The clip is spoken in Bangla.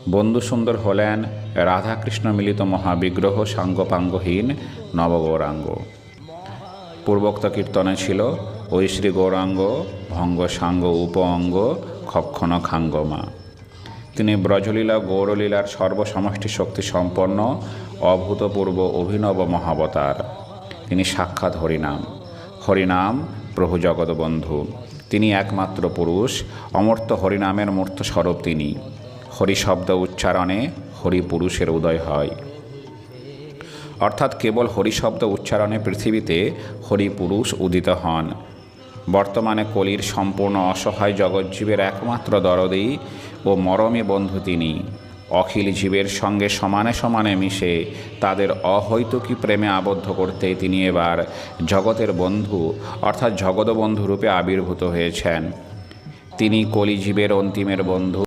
বন্ধু সুন্দর হলেন রাধাকৃষ্ণ মিলিত মহাবিগ্রহ সাঙ্গপাঙ্গহীন নবগৌরাঙ্গ। পূর্বোক্ত কীর্তনে ছিল ওই শ্রী গৌরাঙ্গ ভঙ্গ সাঙ্গ উপ অঙ্গ খক্ষণ খাঙ্গমা। তিনি ব্রজলীলা গৌরলীলার সর্বসমষ্টি শক্তি সম্পন্ন অভূতপূর্ব অভিনব মহাবতার। তিনি সাক্ষাৎ হরিনাম। হরিনাম প্রভু জগৎবন্ধু। তিনি একমাত্র পুরুষ। অমর্ত্য হরিনামের মূর্ত স্বরূপ তিনি। হরি শব্দ উচ্চারণে হরি পুরুষের উদয় হয়। অর্থাৎ কেবল হরি শব্দ উচ্চারণে পৃথিবীতে হরি পুরুষ উদিত হন। বর্তমানে কলির সম্পূর্ণ অসহায় জগৎজীবের একমাত্র দরদী ও মরমী বন্ধু তিনি। অখিল জীবের সঙ্গে সমানে সমানে মিশে তাদের অহৈতুকী প্রেমে আবদ্ধ করতে তিনি এবার জগতের বন্ধু অর্থাৎ জগৎবন্ধু রূপে আবির্ভূত হয়েছেন। তিনি কলিজীবের অন্তিমের বন্ধু।